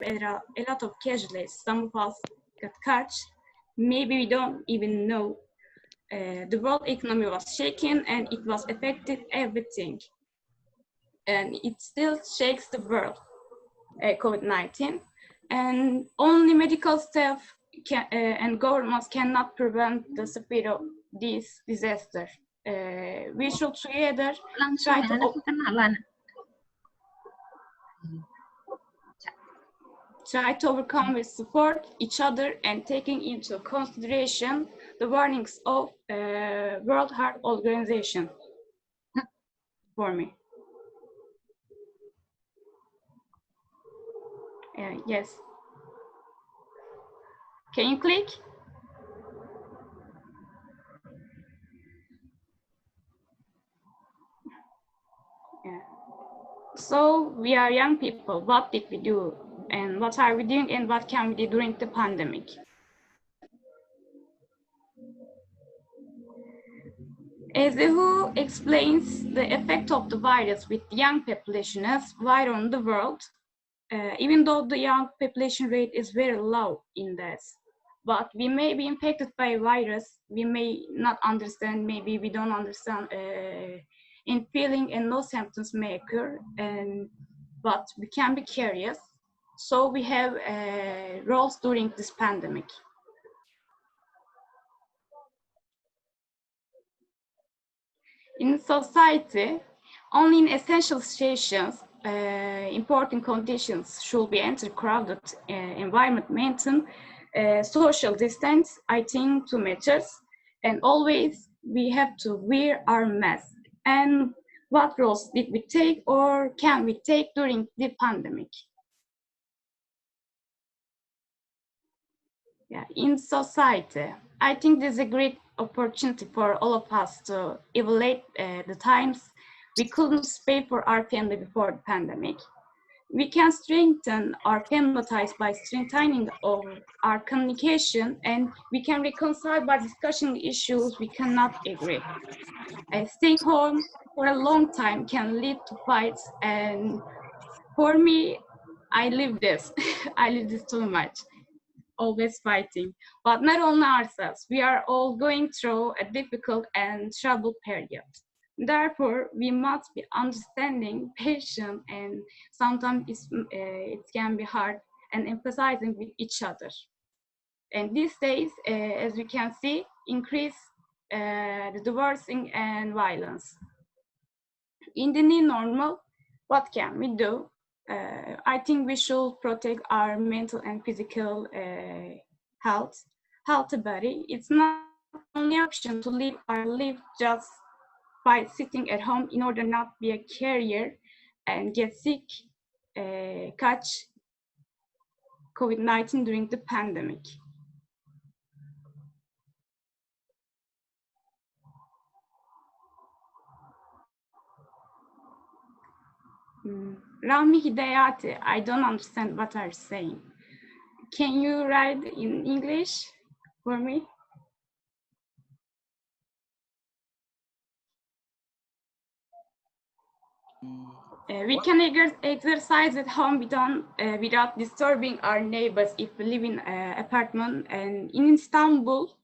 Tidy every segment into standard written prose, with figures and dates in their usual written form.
a lot of casualties. Some of us got caught. Maybe we don't even know. The world economy was shaken and it was affected everything. And it still shakes the world, COVID-19. And only medical staff and governments cannot prevent the spread of this disaster. We should together try to overcome with support each other and taking into consideration the warnings of World Health Organization for me. Yes. Can you click? Yeah. So we are young people. What did we do? And what are we doing? And what can we do during the pandemic? As the WHO explains the effect of the virus with the young population as wide on the world, even though the young population rate is very low in that, but we may be impacted by a virus, we may not understand, maybe we don't understand, in feeling and no symptoms may occur, but we can be curious. So we have roles during this pandemic. In society, only in essential situations, important conditions should be entered crowded environment, maintain social distance, I think 2 meters, and always we have to wear our mask. And what roles did we take or can we take during the pandemic? Yeah, in society, I think there's a great opportunity for all of us to evaluate the times we couldn't pay for our family before the pandemic. We can strengthen our family ties by strengthening our communication, and we can reconcile by discussing issues we cannot agree. Staying home for a long time can lead to fights, and for me, I live this. I live this too much. Always fighting, but not only ourselves. We are all going through a difficult and troubled period. Therefore, we must be understanding, patient, and sometimes it can be hard, and emphasizing with each other. And these days, as we can see, increase the divorcing and violence. In the new normal, what can we do? I think we should protect our mental and physical healthy body. It's not only option to live our life just by sitting at home in order not to be a carrier and get sick, catch COVID-19 during the pandemic. Rami Hidayati, I don't understand what you're saying. Can you write in English for me? We can exercise at home without disturbing our neighbors if we live in an apartment. And in Istanbul,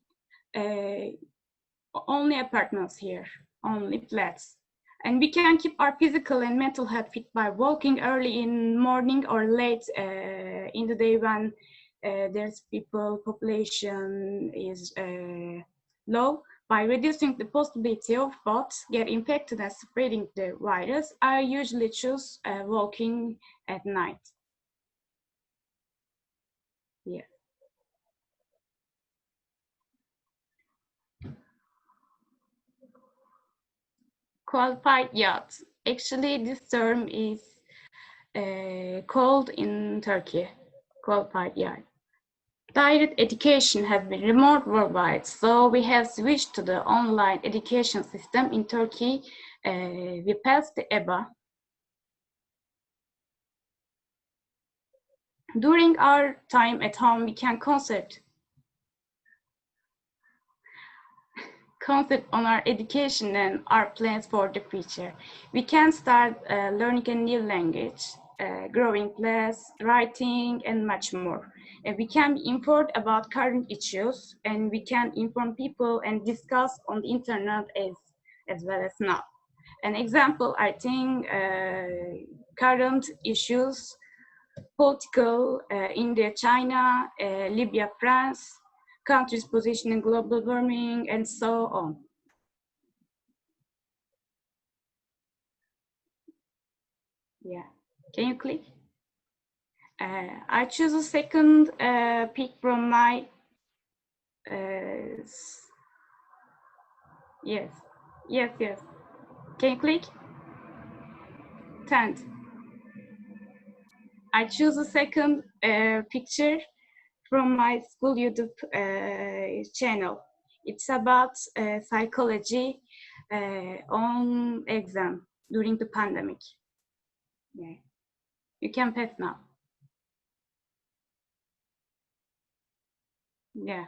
only apartments here, only flats. And we can keep our physical and mental health fit by walking early in morning or late in the day when there's population is low. By reducing the possibility of both get infected and spreading the virus, I usually choose walking at night. Yeah. Qualified yacht. Actually, this term is called in Turkey, qualified yacht. Direct education has been remote worldwide, so we have switched to the online education system in Turkey. We passed the EBA. During our time at home, we can concentrate on our education and our plans for the future. We can start learning a new language. growing class, writing, and much more. We can be informed about current issues, and we can inform people and discuss on the internet as well as now. An example, I think, current issues, political, India, China, Libya, France, countries' position in global warming, and so on. Yeah, can you click? I choose a second pick from my, yes, yes, yes. Can you click? 10th. I choose a second picture from my school YouTube channel. It's about psychology on exam during the pandemic. Yeah. You can pass now. Yeah,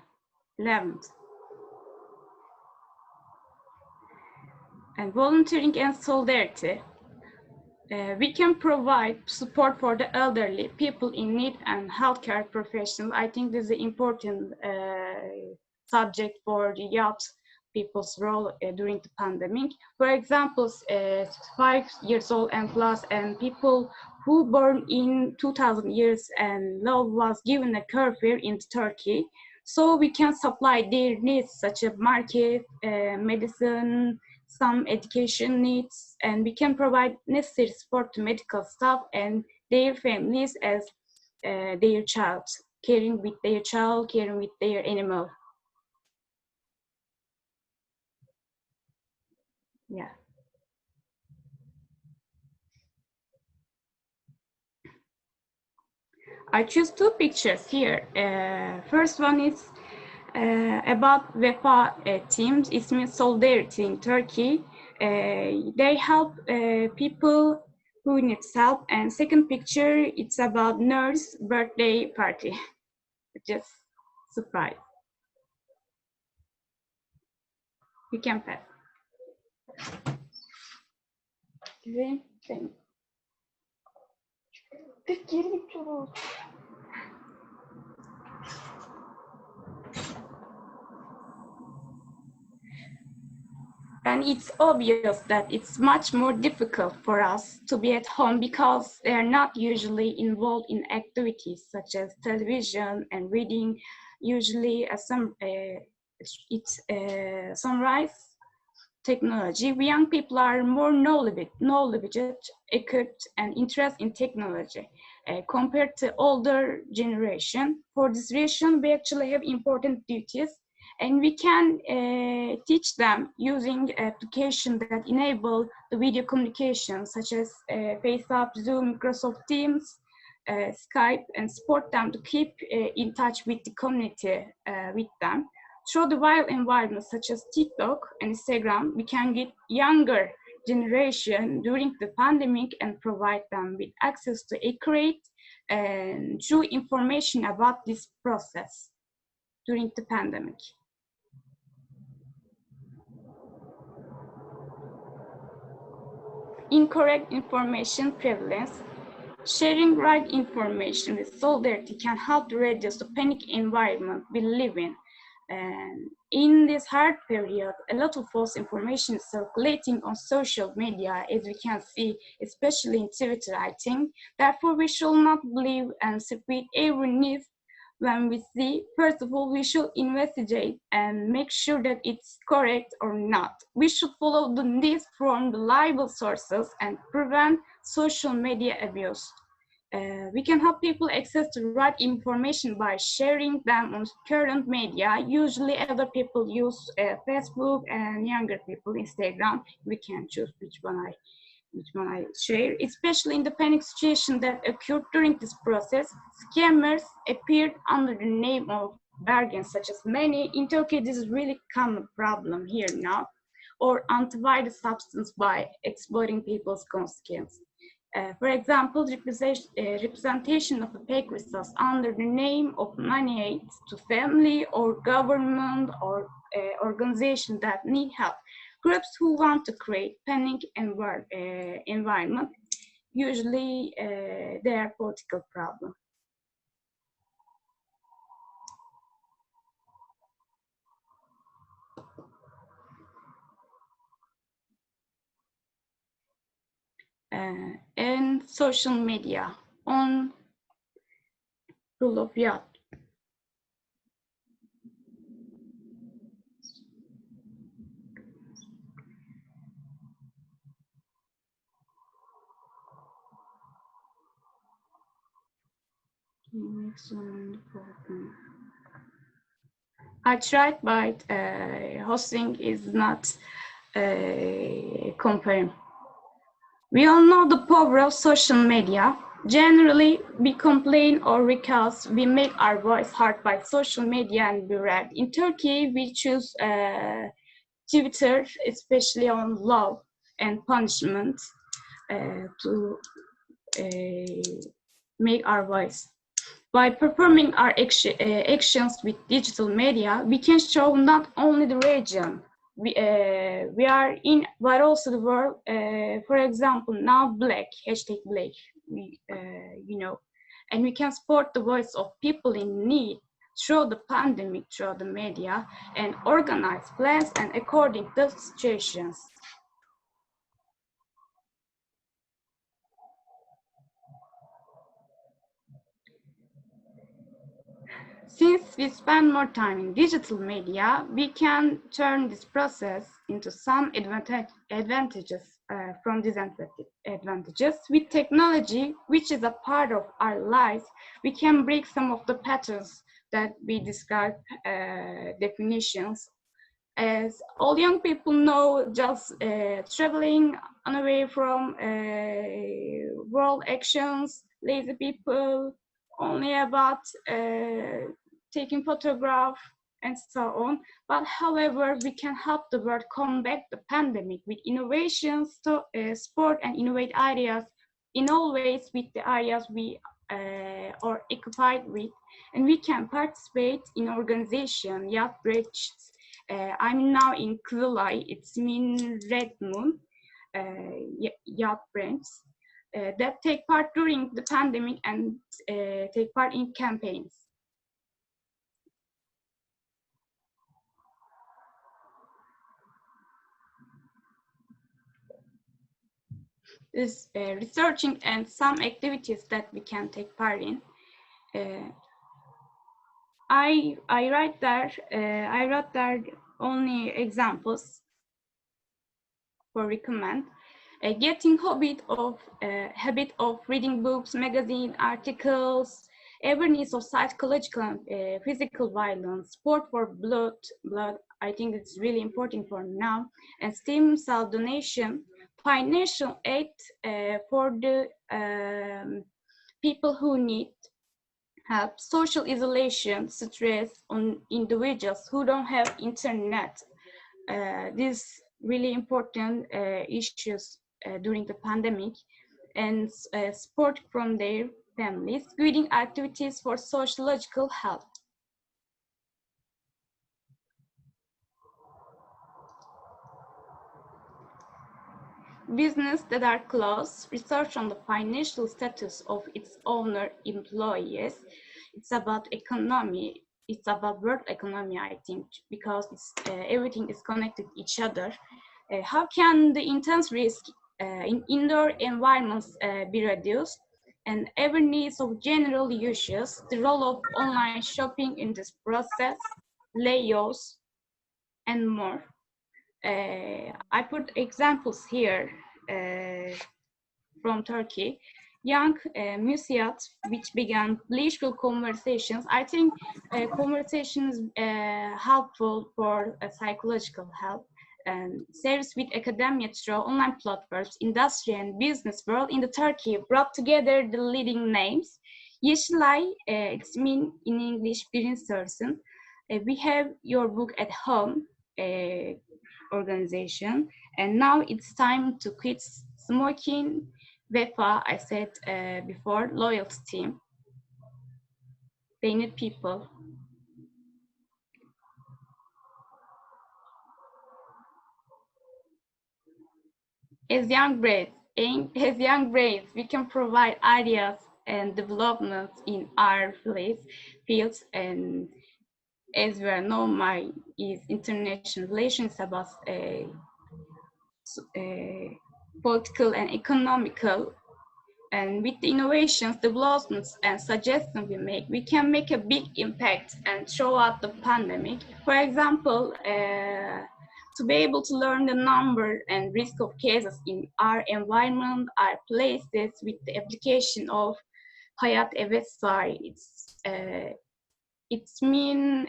11th. And volunteering and solidarity. We can provide support for the elderly, people in need, and healthcare professionals. I think this is an important subject for the youth people's role during the pandemic. For example, 5 years old and plus, and people who born in 2000 years and low was given a curfew in Turkey. So we can supply their needs such as market, medicine, some education needs, and we can provide necessary support to medical staff and their families as their child, caring with their child, caring with their animal. Yeah. I choose two pictures here. First one is about Vefa teams. It means solidarity in Turkey. They help people who need help. And second picture, it's about nurse birthday party. Just surprise. You can pass. And it's obvious that it's much more difficult for us to be at home because they are not usually involved in activities such as television and reading. Usually, it's sunrise technology. We young people are more knowledgeable, equipped, and interested in technology compared to older generation. For this reason, we actually have important duties, and we can teach them using applications that enable the video communication, such as FaceApp, Zoom, Microsoft Teams, Skype, and support them to keep in touch with the community with them. Through the wild environments such as TikTok and Instagram, we can get younger generation during the pandemic and provide them with access to accurate and true information about this process during the pandemic. Incorrect information prevalence. Sharing right information with solidarity can help to reduce the panic environment we live in. And in this hard period, a lot of false information is circulating on social media, as we can see, especially in Twitter, I think. Therefore, we should not believe and spread every news when we see. First of all, we should investigate and make sure that it's correct or not. We should follow the news from reliable sources and prevent social media abuse. We can help people access the right information by sharing them on current media. Usually other people use Facebook and younger people Instagram. We can choose which one I share. Especially in the panic situation that occurred during this process, scammers appeared under the name of bargains, such as many. In Turkey, this is really common problem here now, or antivirus substance by exploiting people's conscience. For example, representation of a fake results under the name of money aid to family or government or organization that need help. Groups who want to create panic environment. usually they are political problems. And social media on rule of yacht. I tried, but hosting is not comparing. We all know the power of social media. Generally, we complain or recast, we make our voice heard by social media and be read. In Turkey, we choose Twitter, especially on law and punishment, to make our voice. By performing our actions with digital media, we can show not only the region we are in, but also the world. For example, now Black, hashtag Black, you know, and we can support the voice of people in need through the pandemic, through the media, and organize plans and according to the situations. Since we spend more time in digital media, we can turn this process into some advantages from disadvantages. With technology, which is a part of our lives, we can break some of the patterns that we describe definitions. As all young people know, just traveling away from world actions, lazy people, only about taking photograph and so on. But however, we can help the world combat the pandemic with innovations to support and innovate ideas in all ways with the areas we are occupied with. And we can participate in organization, yacht bridges. I'm now in Kızılay, it's mean Red Moon, yacht brands that take part during the pandemic and take part in campaigns. This researching and some activities that we can take part in. I wrote there only examples for recommend. Getting habit of reading books, magazine articles, awareness of psychological and physical violence, sport for blood. I think it's really important for now, and stem cell donation, financial aid for the people who need help, social isolation, stress on individuals who don't have internet. These really important issues during the pandemic, and support from their families, guiding activities for sociological health. Business that are closed, research on the financial status of its owner employees. It's about economy. It's about world economy, I think, because everything is connected each other. How can the intense risk in indoor environments be reduced? And awareness of general issues, the role of online shopping in this process, layoffs, and more. I put examples here from Turkey. Young museums which began pleasurable conversations. I think conversations helpful for psychological health. And service with academia through online platforms, industry and business world in the Turkey brought together the leading names. Yeşilay, it's mean in English, birinci person. We have your book at home organization, and now it's time to quit smoking. Vefa, I said before, loyalty team. They need people. As young bread, And as young brains, we can provide ideas and developments in our fields. And as we know, my is international relations about political and economical. And with the innovations, developments, and suggestions we can make a big impact and throughout the pandemic. For example, to be able to learn the number and risk of cases in our environment, our places, with the application of Hayat websites. It's mean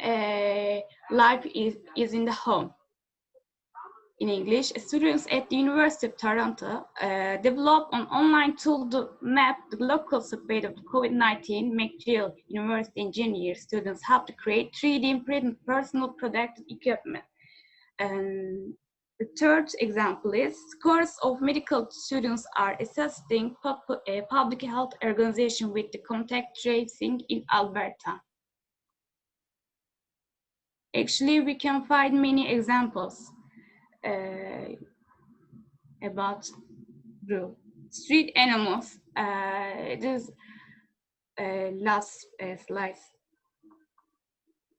life is in the home. In English, students at the University of Toronto developed an online tool to map the local spread of COVID-19. McGill University engineers students help to create 3D printed personal protective equipment. And the third example is scores of medical students are assisting public health organization with the contact tracing in Alberta. Actually, we can find many examples about street animals. This last slide.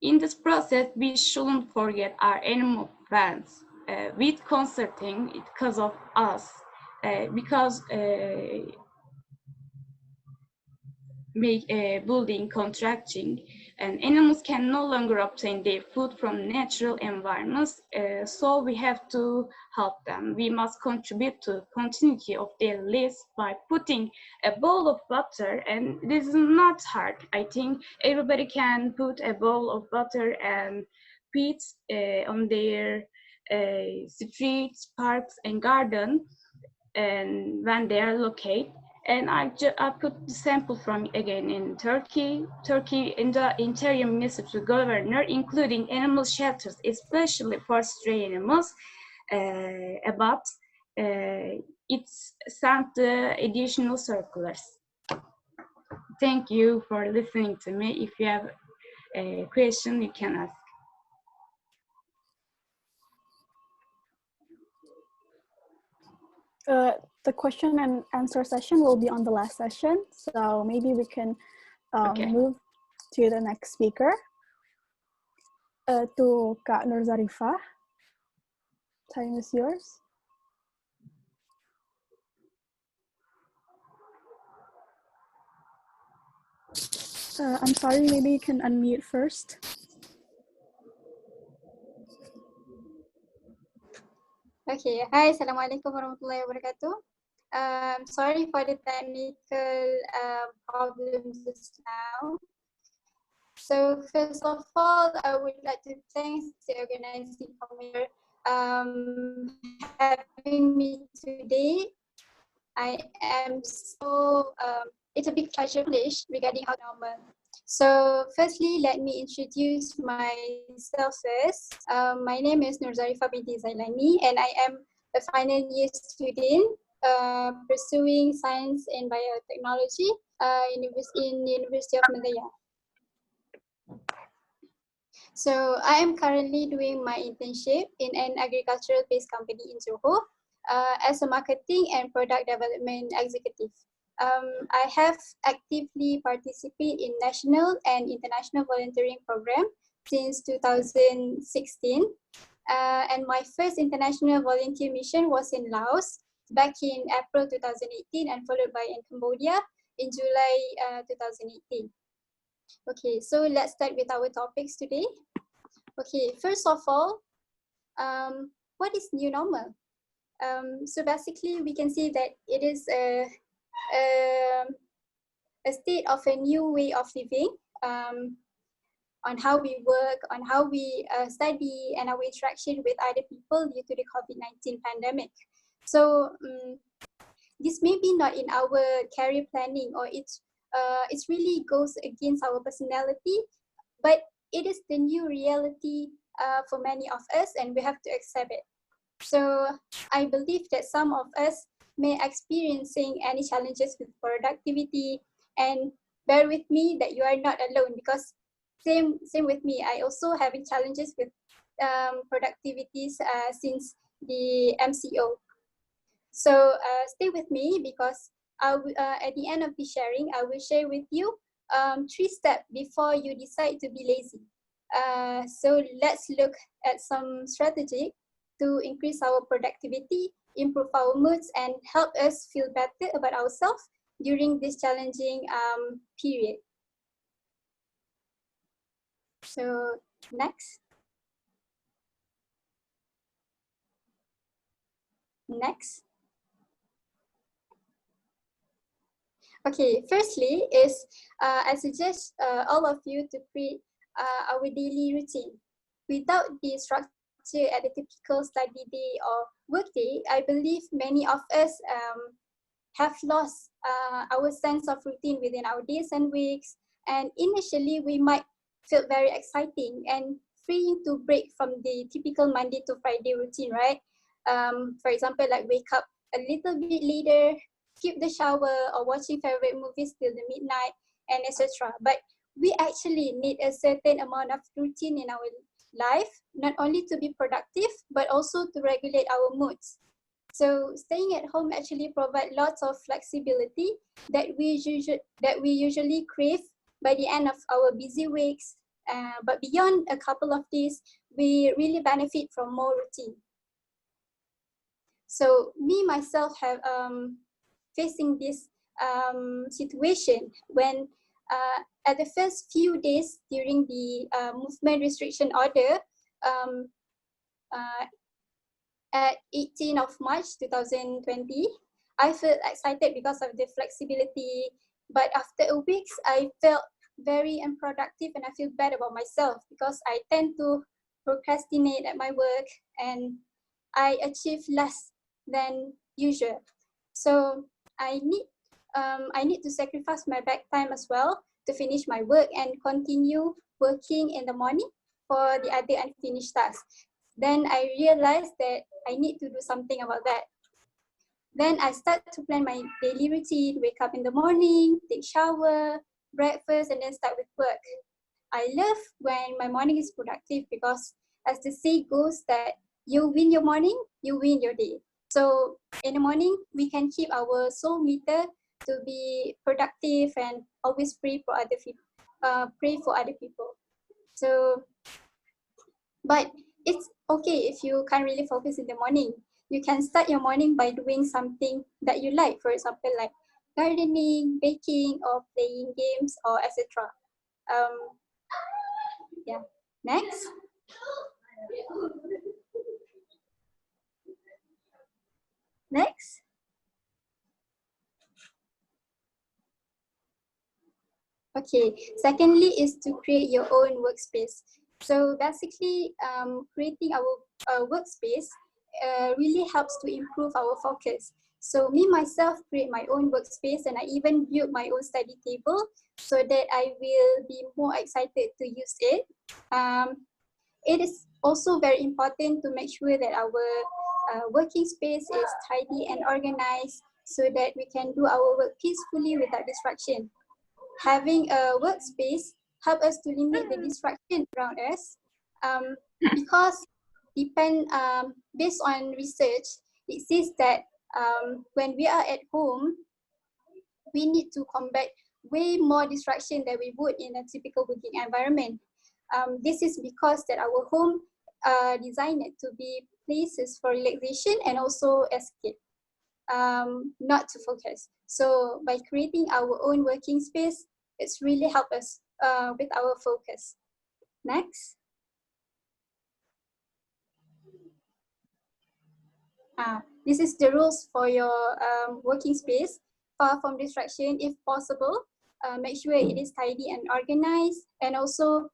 In this process, we shouldn't forget our animal friends. With concerting because of us, because building, contracting, and animals can no longer obtain their food from natural environments, so we have to help them. We must contribute to continuity of their lives by putting a bowl of butter, and this is not hard. I think everybody can put a bowl of butter and feed on their streets, parks, and garden, and when they are located. And I put the sample from again in Turkey. Turkey in the Interior Ministry Governor, including animal shelters, especially for stray animals. About it's sent the additional circulars. Thank you for listening to me. If you have a question, you can ask. The question and answer session will be on the last session, so maybe we can move to the next speaker, to Kak Nur Zarifah. Time is yours. I'm sorry, maybe you can unmute first. Okay, hi, Assalamualaikum warahmatullahi wabarakatuh. Sorry for the technical problems just now. So first of all, I would like to thank the organizing committee having me today. I am so, it's a big pleasure regarding how normal. So firstly, let me introduce myself first. My name is Nur Zarifah Binti Zailani, and I am a final year student pursuing science and biotechnology in University of Malaya. So I am currently doing my internship in an agricultural-based company in Johor as a marketing and product development executive. I have actively participated in national and international volunteering program since 2016. And my first international volunteer mission was in Laos back in April 2018 and followed by in Cambodia in July 2018. Okay, so let's start with our topics today. Okay, first of all, what is new normal? So basically, we can see that it is a state of a new way of living on how we work, on how we study, and our interaction with other people due to the COVID-19 pandemic. So this may be not in our career planning, or it really goes against our personality, but it is the new reality for many of us, and we have to accept it. So I believe that some of us may experiencing any challenges with productivity, and bear with me that you are not alone, because same with me. I also having challenges with productivities since the MCO. So stay with me because at the end of the sharing, I will share with you 3 steps before you decide to be lazy. So let's look at some strategy to increase our productivity, improve our moods, and help us feel better about ourselves during this challenging period. So next. Next. Okay, firstly is I suggest all of you to create our daily routine. Without the structure at the typical study day or work day, I believe many of us have lost our sense of routine within our days and weeks. And initially, we might feel very exciting and freeing to break from the typical Monday to Friday routine, right? For example, like wake up a little bit later, skip the shower, or watching favorite movies till the midnight, and etc. But we actually need a certain amount of routine in our life, not only to be productive, but also to regulate our moods. So staying at home actually provides lots of flexibility that we usually crave by the end of our busy weeks. But beyond a couple of days, we really benefit from more routine. So me myself have facing this situation when at the first few days during the movement restriction order, at 18th of March 2020, I felt excited because of the flexibility. But after a week, I felt very unproductive and I feel bad about myself because I tend to procrastinate at my work and I achieve less than usual. So I need to sacrifice my back time as well to finish my work and continue working in the morning for the other unfinished tasks. Then I realized that I need to do something about that. Then I start to plan my daily routine, wake up in the morning, take shower, breakfast, and then start with work. I love when my morning is productive because as the saying goes that you win your morning, you win your day. So in the morning, we can keep our soul meter to be productive and always pray for other people. So, but it's okay if you can't really focus in the morning. You can start your morning by doing something that you like. For example, like gardening, baking, or playing games, or etc. Yeah. Next. Next. Okay. Secondly is to create your own workspace. So basically, creating our workspace really helps to improve our focus. So me myself create my own workspace and I even build my own study table so that I will be more excited to use it. It is also very important to make sure that our working space is tidy and organized so that we can do our work peacefully without distraction. Having a workspace help us to limit the distraction around us because based on research, it says that when we are at home, we need to combat way more distraction than we would in a typical working environment. This is because that our home are designed to be places for relaxation and also escape, not to focus. So by creating our own working space, it's really helped us with our focus. Next. This is the rules for your working space. Far from distraction if possible. Make sure it is tidy and organized, and also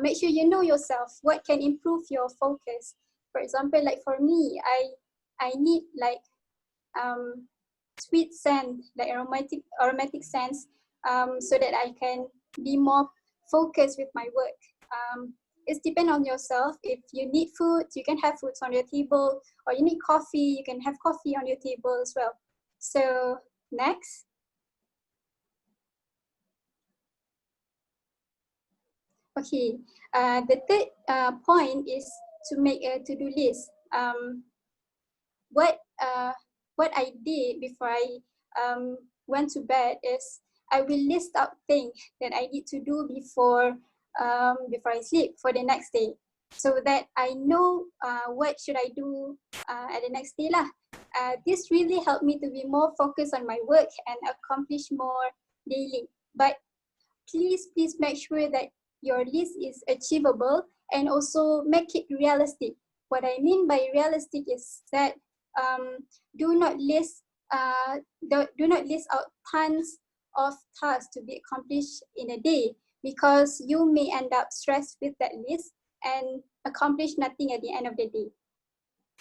make sure you know yourself what can improve your focus. For example, like for me, I need like sweet scent, like aromatic scents, so that I can be more focused with my work. It's depend on yourself. If you need food, you can have foods on your table, or you need coffee, you can have coffee on your table as well. So next. Okay, the third point is to make a to-do list. What what I did before I went to bed is I will list out things that I need to do before I sleep for the next day, so that I know what should I do at the next day lah. This really helped me to be more focused on my work and accomplish more daily. But please make sure that your list is achievable and also make it realistic. What I mean by realistic is that do not list out tons of tasks to be accomplished in a day, because you may end up stressed with that list and accomplish nothing at the end of the day.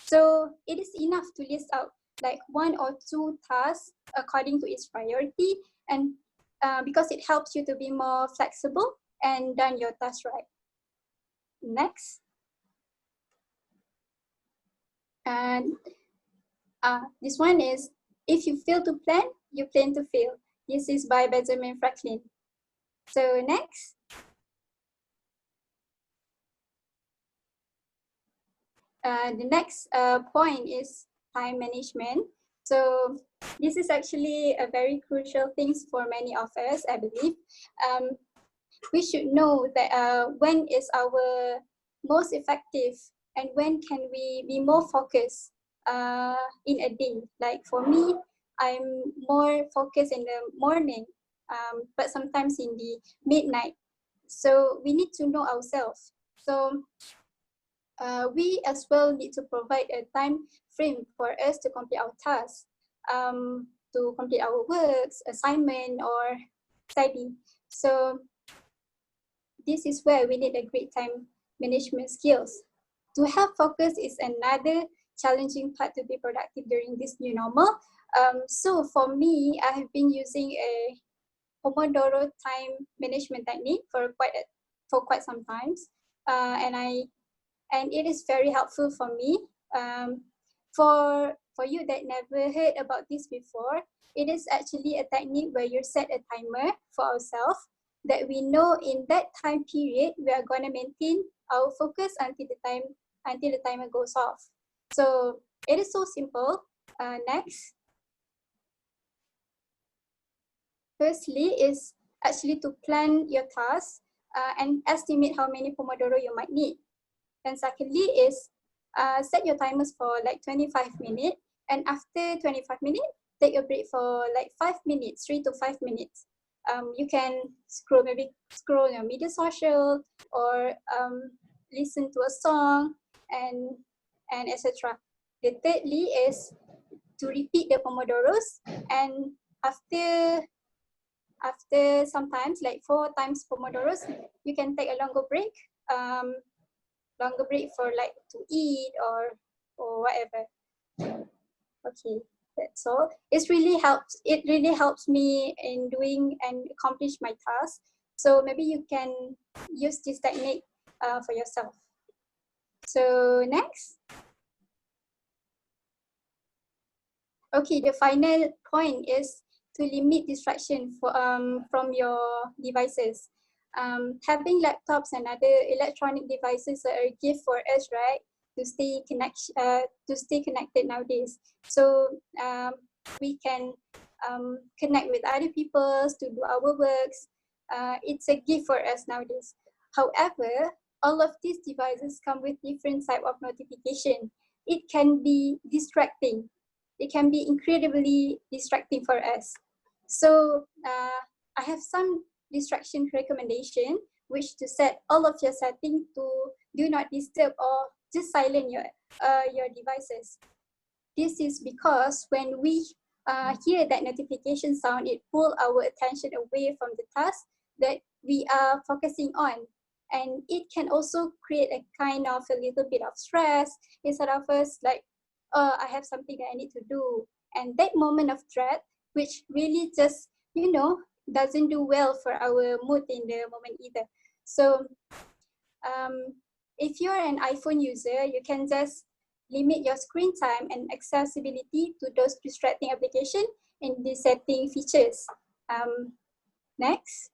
So it is enough to list out like 1 or 2 tasks according to its priority, and because it helps you to be more flexible and done your task right. Next. And this one is, if you fail to plan, you plan to fail. This is by Benjamin Franklin. So next. The next point is time management. So this is actually a very crucial thing for many of us, I believe. We should know that when is our most effective and when can we be more focused in a day. Like for me, I'm more focused in the morning, but sometimes in the midnight. So we need to know ourselves. So we as well need to provide a time frame for us to complete our tasks, to complete our works, assignment, or study. So this is where we need a great time management skills. To have focus is another challenging part to be productive during this new normal. So for me, I have been using a Pomodoro time management technique for quite some times, and it is very helpful for me. For you that never heard about this before, it is actually a technique where you set a timer for ourselves that we know in that time period we are going to maintain our focus until the timer goes off. So it is so simple. Next. Firstly is actually to plan your tasks and estimate how many Pomodoro you might need. And secondly is set your timers for like 25 minutes, and after 25 minutes, take a break for like 5 minutes, 3 to 5 minutes. You can scroll your media social, or listen to a song, and etc. The thirdly is to repeat the Pomodoros, and after sometimes like 4 times Pomodoros, you can take a longer break for like to eat or whatever. Okay, that's all. It really helps me in doing and accomplish my task. So maybe you can use this technique for yourself. So next. Okay, the final point is to limit distraction from your devices. Having laptops and other electronic devices are a gift for us, right? To stay connected nowadays. So we can connect with other people to do our works. It's a gift for us nowadays. However, all of these devices come with different type of notification. It can be distracting. It can be incredibly distracting for us. So I have some distraction recommendation, which to set all of your settings to do not disturb or just silent your devices. This is because when we hear that notification sound, it pulls our attention away from the task that we are focusing on. And it can also create a kind of a little bit of stress instead of us like, I have something that I need to do. And that moment of dread, which really just, doesn't do well for our mood in the moment either. So if you're an iPhone user, you can just limit your screen time and accessibility to those distracting applications in the setting features. Next.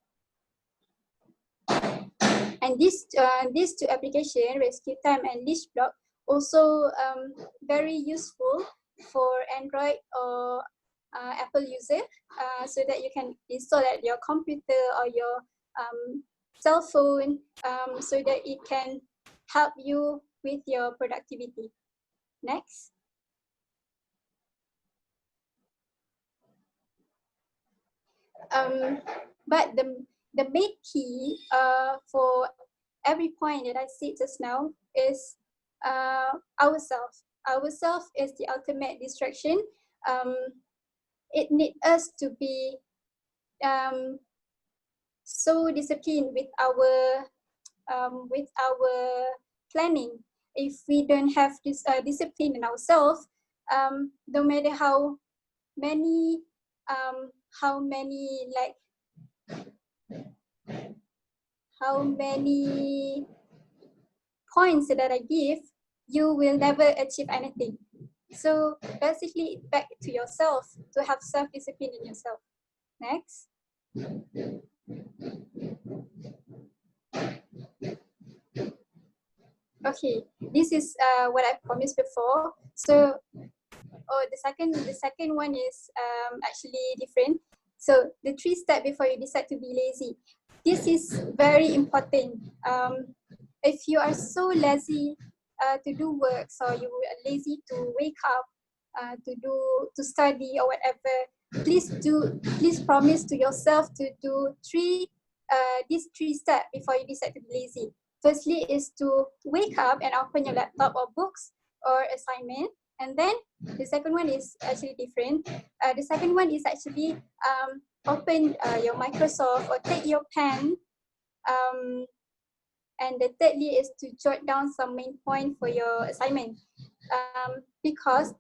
And these two applications, Rescue Time and List Block, also very useful for Android or Apple user, so that you can install at your computer or your cell phone, so that it can help you with your productivity. Next. But the main key for every point that I said just now is ourselves. Ourselves is the ultimate distraction. It needs us to be so disciplined with our planning. If we don't have this discipline in ourselves, no matter how many points that I give, you will never achieve anything. So basically, back to yourself, to have self-discipline in yourself. Next. Okay, this is what I promised before. So, the second one is actually different. So the 3 steps before you decide to be lazy. This is very important. If you are so lazy to do work, so you are lazy to wake up, to study or whatever, please promise to yourself to do these 3 steps before you decide to be lazy. Firstly is to wake up and open your laptop or books or assignment. And then the second one is actually different. The second one is actually open your Microsoft or take your pen. And the thirdly is to jot down some main point for your assignment. Because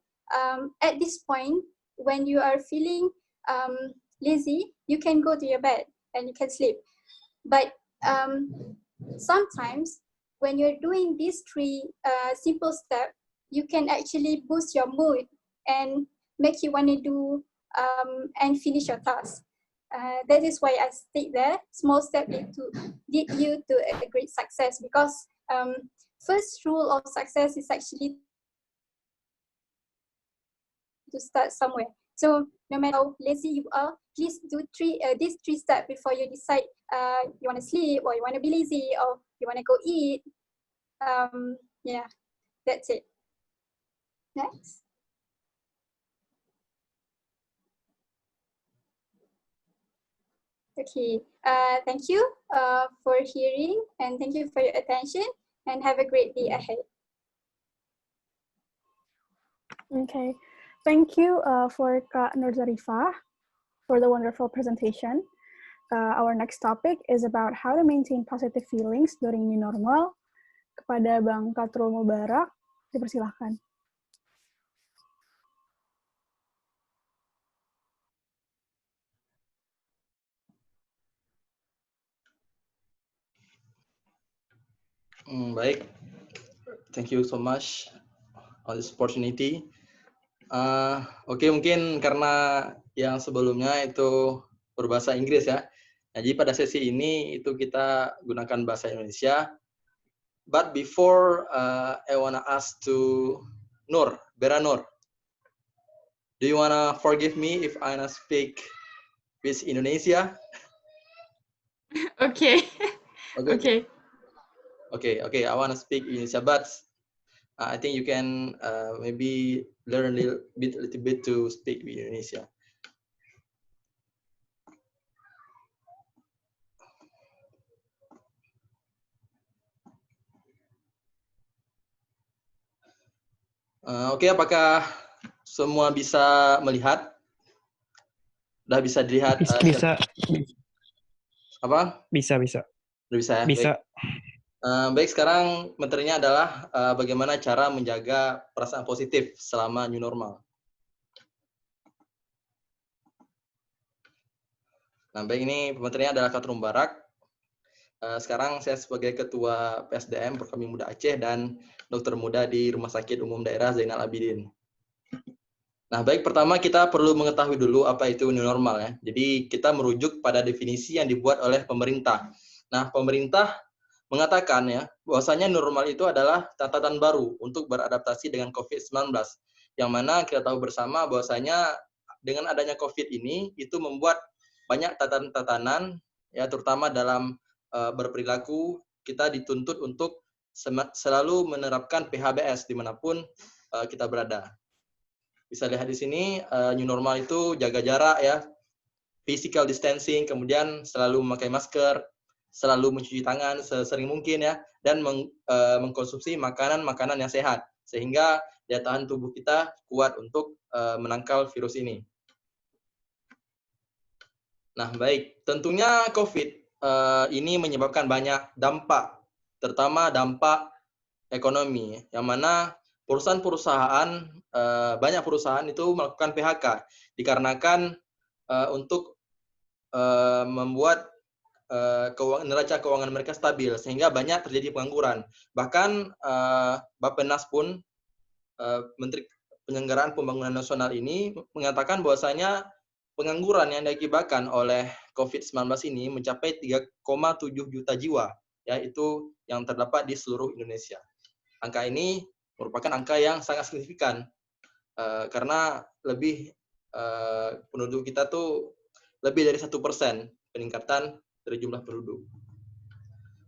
at this point, when you are feeling lazy, you can go to your bed and you can sleep. But sometimes when you're doing these 3 simple steps, you can actually boost your mood and make you want to do and finish your task. That is why I state there, small step lead you to a great success, because first rule of success is actually to start somewhere. So no matter how lazy you are, please do these 3 steps before you decide you want to sleep or you want to be lazy or you want to go eat. Yeah, that's it. Next. Okay, thank you for hearing, and thank you for your attention, and have a great day ahead. Okay, thank you for Kak Nur Zarifah for the wonderful presentation. Our next topic is about how to maintain positive feelings during new normal. Kepada Bang Qathrul Mubarak, dipersilahkan. Baik, thank you so much on this opportunity. Oke, mungkin karena yang sebelumnya itu berbahasa Inggris ya. Jadi pada sesi ini itu kita gunakan bahasa Indonesia. But before I wanna ask to Nur, Berra Nur, do you wanna forgive me if I wanna speak with Indonesia? Okay. Okay. Okay. I wanna speak Indonesia, but I think you can maybe learn a little bit to speak Indonesia. Oke, apakah semua bisa melihat? Udah bisa dilihat? Bisa. Apa? Bisa. Udah bisa ya? Bisa. Baik, sekarang materinya adalah bagaimana cara menjaga perasaan positif selama new normal. Nah, baik, ini materinya adalah Qathrul Mubarak. Sekarang saya sebagai Ketua PSDM Berkami Muda Aceh dan dokter muda di Rumah Sakit Umum Daerah Zainal Abidin. Nah, baik, pertama kita perlu mengetahui dulu apa itu new normal ya. Jadi kita merujuk pada definisi yang dibuat oleh pemerintah. Nah, pemerintah mengatakan ya bahwasanya normal itu adalah catatan baru untuk beradaptasi dengan COVID-19 yang mana kita tahu bersama bahwasanya dengan adanya COVID ini itu membuat banyak tatanan-tatanan, ya terutama dalam berperilaku. Kita dituntut untuk selalu menerapkan PHBS dimanapun kita berada. Bisa lihat di sini new normal itu jaga jarak ya, physical distancing, kemudian selalu memakai masker, selalu mencuci tangan sesering mungkin ya, dan mengkonsumsi makanan-makanan yang sehat sehingga daya tahan tubuh kita kuat untuk menangkal virus ini. Nah, baik, tentunya COVID ini menyebabkan banyak dampak, terutama dampak ekonomi, yang mana perusahaan-perusahaan, banyak perusahaan itu melakukan PHK, dikarenakan untuk membuat neraca keuangan mereka stabil, sehingga banyak terjadi pengangguran. Bahkan Bappenas pun, Menteri Penyelenggaraan Pembangunan Nasional ini mengatakan bahwasanya pengangguran yang diakibatkan oleh COVID-19 ini mencapai 3,7 juta jiwa, yaitu yang terdapat di seluruh Indonesia. Angka ini merupakan angka yang sangat signifikan karena lebih penduduk kita tuh lebih dari 1% peningkatan dari jumlah penduduk.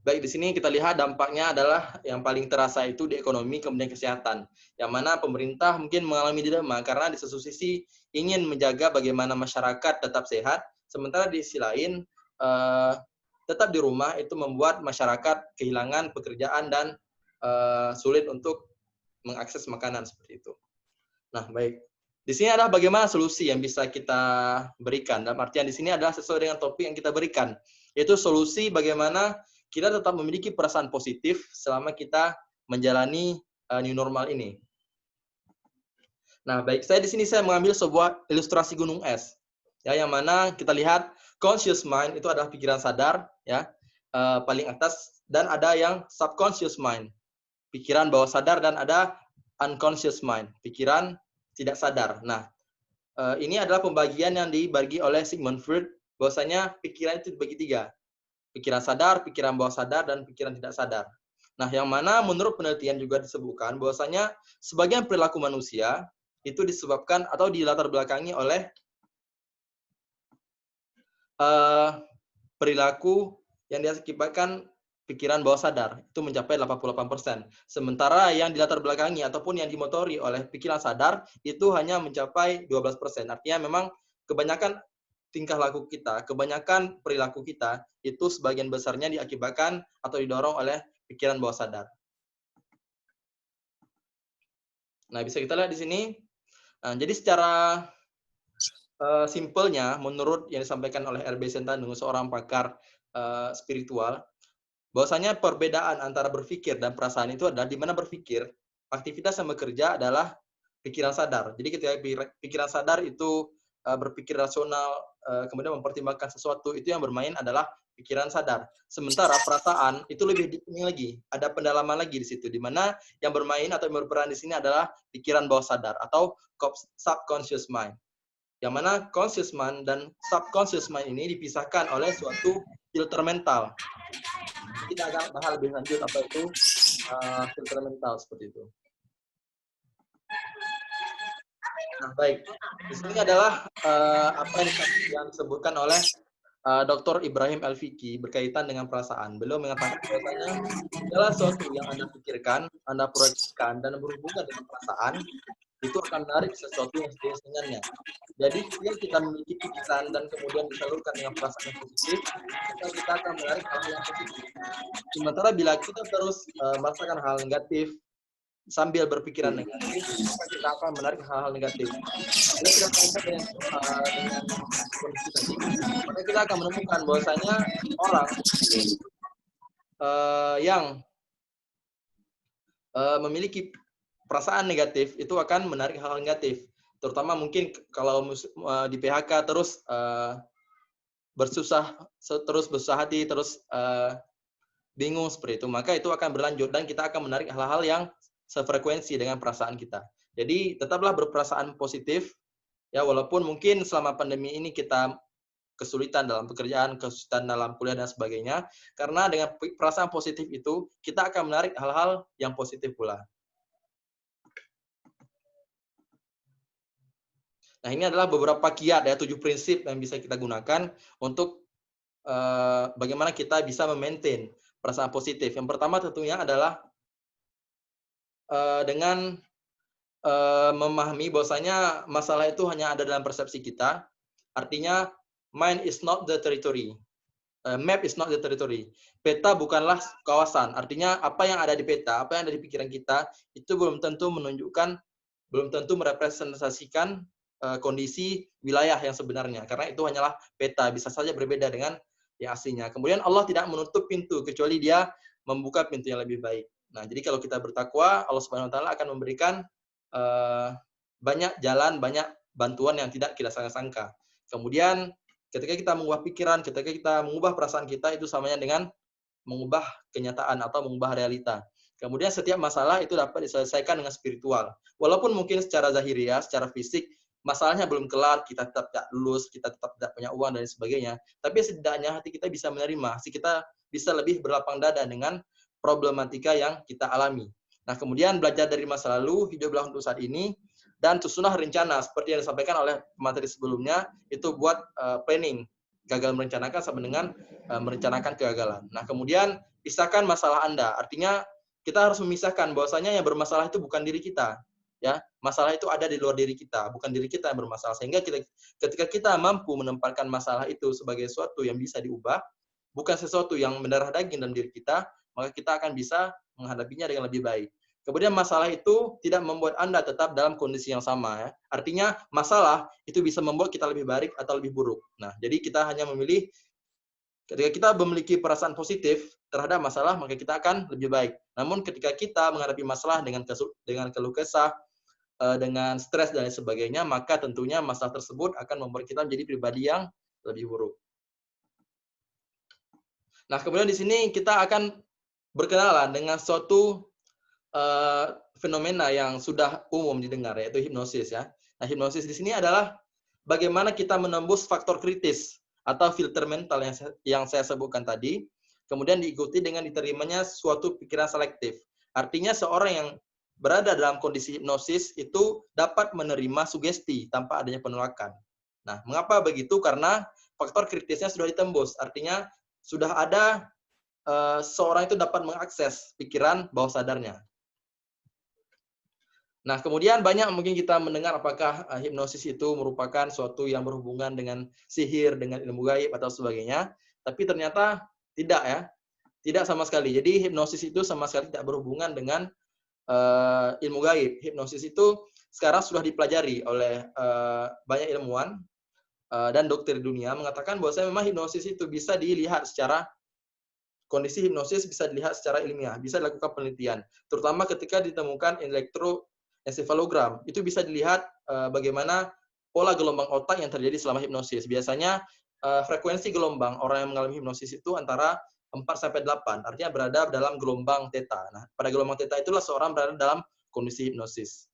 Baik, di sini kita lihat dampaknya adalah yang paling terasa itu di ekonomi kemudian kesehatan, yang mana pemerintah mungkin mengalami dilema karena di satu sisi ingin menjaga bagaimana masyarakat tetap sehat, sementara di sisi lain tetap di rumah itu membuat masyarakat kehilangan pekerjaan dan sulit untuk mengakses makanan seperti itu. Nah, baik. Di sini adalah bagaimana solusi yang bisa kita berikan. Dalam artian di sini adalah sesuai dengan topik yang kita berikan, yaitu solusi bagaimana kita tetap memiliki perasaan positif selama kita menjalani new normal ini. Nah, baik, saya di sini mengambil sebuah ilustrasi gunung es, ya, yang mana kita lihat conscious mind itu adalah pikiran sadar, ya, paling atas, dan ada yang subconscious mind, pikiran bawah sadar, dan ada unconscious mind, pikiran tidak sadar. Nah, ini adalah pembagian yang dibagi oleh Sigmund Freud, bahwasanya pikiran itu dibagi 3. Pikiran sadar, pikiran bawah sadar, dan pikiran tidak sadar. Nah, yang mana menurut penelitian juga disebutkan bahwasanya sebagian perilaku manusia itu disebabkan atau dilatar belakangi oleh perilaku yang diakibatkan pikiran bawah sadar, itu mencapai 88%. Sementara yang dilatar belakangi ataupun yang dimotori oleh pikiran sadar itu hanya mencapai 12%. Artinya memang kebanyakan tingkah laku kita, kebanyakan perilaku kita itu sebagian besarnya diakibatkan atau didorong oleh pikiran bawah sadar. Nah, bisa kita lihat di sini. Nah, jadi secara simpelnya, menurut yang disampaikan oleh RB Sentanu, seorang pakar spiritual, bahwasanya perbedaan antara berpikir dan perasaan itu adalah di mana berpikir, aktivitas yang bekerja adalah pikiran sadar. Jadi ketika pikiran sadar itu berpikir rasional, kemudian mempertimbangkan sesuatu, itu yang bermain adalah pikiran sadar. Sementara perasaan itu lebih ini lagi, ada pendalaman lagi di situ, di mana yang bermain atau yang berperan di sini adalah pikiran bawah sadar atau subconscious mind. Yang mana conscious mind dan subconscious mind ini dipisahkan oleh suatu filter mental. Kita akan bahas lebih lanjut apa itu filter mental seperti itu. Nah, baik. Di sini adalah apa yang disebutkan oleh Dr. Ibrahim Elfiki berkaitan dengan perasaan. Beliau mengatakan bahwasanya segala sesuatu yang Anda pikirkan, Anda proyeksikan, dan berhubungan dengan perasaan, itu akan menarik sesuatu yang sejenis dengannya. Jadi, jika kita memiliki pikiran dan kemudian disalurkan dengan perasaan yang positif, maka kita akan menarik hal-hal yang positif. Sementara bila kita terus merasakan hal negatif, sambil berpikiran negatif, maka kita akan menarik hal-hal negatif. Bila kita kaitan dengan kondisi tadi, maka kita akan menemukan bahwasanya orang yang memiliki perasaan negatif itu akan menarik hal-hal negatif. Terutama mungkin kalau di PHK terus bersusah hati, terus bingung seperti itu, maka itu akan berlanjut dan kita akan menarik hal-hal yang sefrekuensi dengan perasaan kita. Jadi tetaplah berperasaan positif, ya, walaupun mungkin selama pandemi ini kita kesulitan dalam pekerjaan, kesulitan dalam kuliah dan sebagainya, karena dengan perasaan positif itu kita akan menarik hal-hal yang positif pula. Nah, ini adalah beberapa kiat ya, 7 prinsip yang bisa kita gunakan untuk bagaimana kita bisa memaintain perasaan positif. Yang pertama tentunya adalah dengan memahami bahwasanya masalah itu hanya ada dalam persepsi kita. Artinya, mind is not the territory. Map is not the territory. Peta bukanlah kawasan. Artinya, apa yang ada di peta, apa yang ada di pikiran kita, itu belum tentu menunjukkan, belum tentu merepresentasikan kondisi wilayah yang sebenarnya. Karena itu hanyalah peta, bisa saja berbeda dengan yang aslinya. Kemudian Allah tidak menutup pintu, kecuali Dia membuka pintu yang lebih baik. Nah, jadi kalau kita bertakwa, Allah Subhanahu wa taala akan memberikan banyak jalan, banyak bantuan yang tidak kita sangka-sangka. Kemudian ketika kita mengubah pikiran, ketika kita mengubah perasaan kita, itu samanya dengan mengubah kenyataan atau mengubah realita. Kemudian setiap masalah itu dapat diselesaikan dengan spiritual. Walaupun mungkin secara zahiriah, secara fisik, masalahnya belum kelar, kita tetap tidak lulus, kita tetap tidak punya uang, dan sebagainya. Tapi setidaknya hati kita bisa menerima, hati kita bisa lebih berlapang dada dengan problematika yang kita alami. Nah, kemudian belajar dari masa lalu, hiduplah untuk saat ini, dan susunlah rencana seperti yang disampaikan oleh materi sebelumnya, itu buat planning. Gagal merencanakan sama dengan merencanakan kegagalan. Nah, kemudian pisahkan masalah Anda. Artinya kita harus memisahkan bahwasanya yang bermasalah itu bukan diri kita. Ya, masalah itu ada di luar diri kita, bukan diri kita yang bermasalah. Sehingga ketika kita mampu menempatkan masalah itu sebagai sesuatu yang bisa diubah, bukan sesuatu yang mendarah daging dalam diri kita, maka kita akan bisa menghadapinya dengan lebih baik. Kemudian masalah itu tidak membuat Anda tetap dalam kondisi yang sama. Ya. Artinya masalah itu bisa membuat kita lebih baik atau lebih buruk. Nah, jadi kita hanya memilih, ketika kita memiliki perasaan positif terhadap masalah, maka kita akan lebih baik. Namun ketika kita menghadapi masalah dengan keluh kesah, dengan stres dan lain sebagainya, maka tentunya masalah tersebut akan membuat kita menjadi pribadi yang lebih buruk. Nah, kemudian di sini kita akan berkenalan dengan suatu fenomena yang sudah umum didengar, yaitu hipnosis ya. Nah, hipnosis di sini adalah bagaimana kita menembus faktor kritis atau filter mental yang saya sebutkan tadi, kemudian diikuti dengan diterimanya suatu pikiran selektif. Artinya seorang yang berada dalam kondisi hipnosis itu dapat menerima sugesti tanpa adanya penolakan. Nah, mengapa begitu? Karena faktor kritisnya sudah ditembus. Artinya sudah ada seorang itu dapat mengakses pikiran bawah sadarnya. Nah, kemudian banyak mungkin kita mendengar apakah hipnosis itu merupakan suatu yang berhubungan dengan sihir, dengan ilmu gaib atau sebagainya. Tapi ternyata tidak ya. Tidak sama sekali. Jadi hipnosis itu sama sekali tidak berhubungan dengan ilmu gaib. Hipnosis itu sekarang sudah dipelajari oleh banyak ilmuwan dan dokter dunia, mengatakan bahwa memang hipnosis itu bisa dilihat secara, kondisi hipnosis bisa dilihat secara ilmiah, bisa dilakukan penelitian. Terutama ketika ditemukan elektroensefalogram, itu bisa dilihat bagaimana pola gelombang otak yang terjadi selama hipnosis. Biasanya frekuensi gelombang orang yang mengalami hipnosis itu antara 4-8, artinya berada dalam gelombang theta. Nah, pada gelombang theta itulah seorang berada dalam kondisi hipnosis.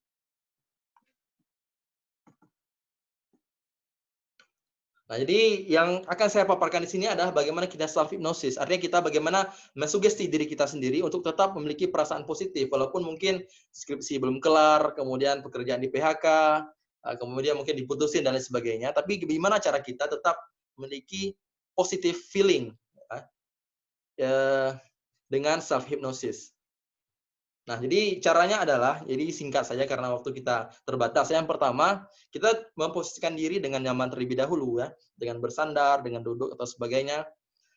Nah, jadi yang akan saya paparkan di sini adalah bagaimana kita self-hypnosis. Artinya kita bagaimana mensugesti diri kita sendiri untuk tetap memiliki perasaan positif. Walaupun mungkin skripsi belum kelar, kemudian pekerjaan di PHK, kemudian mungkin diputusin dan lain sebagainya. Tapi bagaimana cara kita tetap memiliki positive feeling dengan self-hypnosis. Nah, jadi caranya adalah, jadi singkat saja karena waktu kita terbatas. Yang pertama, kita memposisikan diri dengan nyaman terlebih dahulu ya, dengan bersandar, dengan duduk atau sebagainya.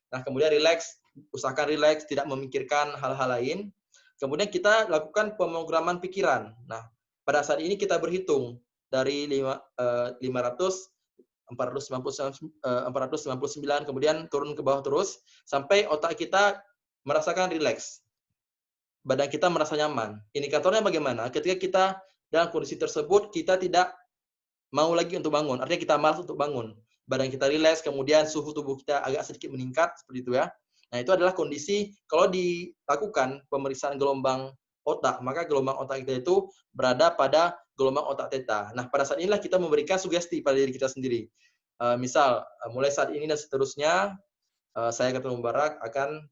Nah, kemudian rileks, usahakan rileks, tidak memikirkan hal-hal lain. Kemudian kita lakukan pemrograman pikiran. Nah, pada saat ini kita berhitung dari 499, kemudian turun ke bawah terus sampai otak kita merasakan rileks. Badan kita merasa nyaman. Indikatornya bagaimana? Ketika kita dalam kondisi tersebut, kita tidak mau lagi untuk bangun. Artinya kita malas untuk bangun. Badan kita rileks, kemudian suhu tubuh kita agak sedikit meningkat, seperti itu ya. Nah, itu adalah kondisi, kalau dilakukan pemeriksaan gelombang otak, maka gelombang otak kita itu berada pada gelombang otak theta. Nah, pada saat inilah kita memberikan sugesti pada diri kita sendiri. Misal, mulai saat ini dan seterusnya, saya Qathrul Mubarak akan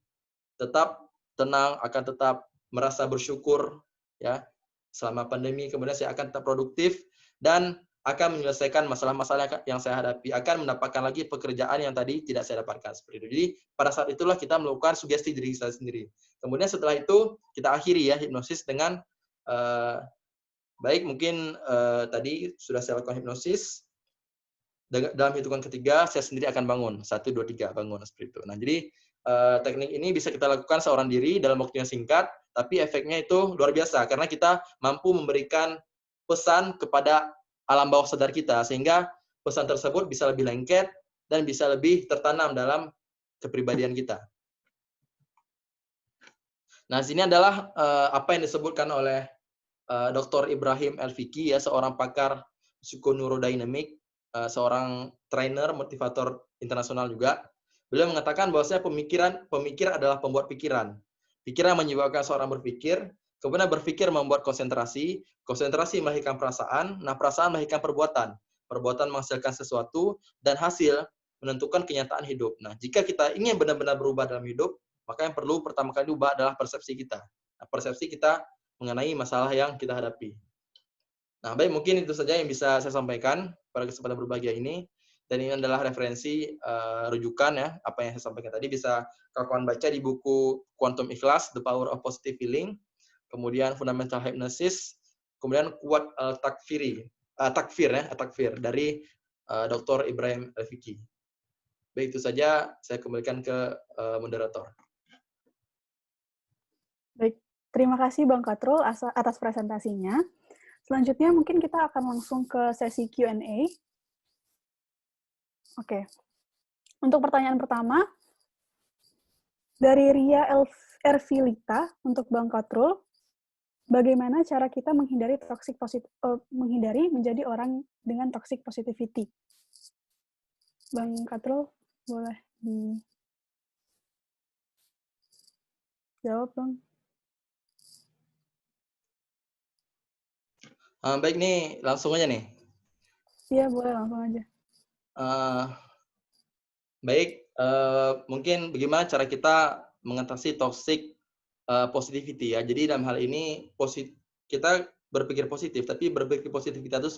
tetap tenang, akan tetap merasa bersyukur ya selama pandemi, kemudian saya akan tetap produktif dan akan menyelesaikan masalah-masalah yang saya hadapi, akan mendapatkan lagi pekerjaan yang tadi tidak saya dapatkan seperti itu. Jadi pada saat itulah kita melakukan sugesti diri saya sendiri. Kemudian setelah itu kita akhiri ya hipnosis dengan baik mungkin tadi sudah saya lakukan hipnosis. Dalam hitungan ketiga saya sendiri akan bangun 1, 2, 3 bangun seperti itu. Nah jadi teknik ini bisa kita lakukan seorang diri dalam waktu yang singkat, tapi efeknya itu luar biasa karena kita mampu memberikan pesan kepada alam bawah sadar kita sehingga pesan tersebut bisa lebih lengket dan bisa lebih tertanam dalam kepribadian kita. Nah sini adalah apa yang disebutkan oleh Dr. Ibrahim Elfiki ya, seorang pakar psikoneurodynamic, seorang trainer motivator internasional juga. Beliau mengatakan bahwasanya pemikir adalah pembuat pikiran. Pikiran menyebabkan seorang berpikir, kemudian berpikir membuat konsentrasi, konsentrasi melahirkan perasaan, nah perasaan melahirkan perbuatan, perbuatan menghasilkan sesuatu, dan hasil menentukan kenyataan hidup. Nah, jika kita ingin benar-benar berubah dalam hidup, maka yang perlu pertama kali diubah adalah persepsi kita. Nah, persepsi kita mengenai masalah yang kita hadapi. Nah, baik mungkin itu saja yang bisa saya sampaikan pada kesempatan berbahagia ini. Dan ini adalah referensi rujukan ya, apa yang saya sampaikan tadi bisa kawan-kawan baca di buku Quantum Ikhlas, The Power of Positive Feeling, kemudian Fundamental Hypnosis, kemudian Kuat Takfir dari Dr. Ibrahim Elfiki. Baik, itu saja saya kembalikan ke moderator. Baik, terima kasih Bang Qathrul atas presentasinya. Selanjutnya mungkin kita akan langsung ke sesi Q&A. Oke. Untuk pertanyaan pertama, dari Ria Ervilita untuk Bang Qathrul, bagaimana cara kita menghindari menghindari menjadi orang dengan toxic positivity? Bang Qathrul, boleh dijawab, Bang? Baik nih, langsung aja nih. Iya, boleh langsung aja. Baik, mungkin bagaimana cara kita mengatasi toxic positivity ya. Jadi dalam hal ini kita berpikir positif, tapi berpikir positif kita itu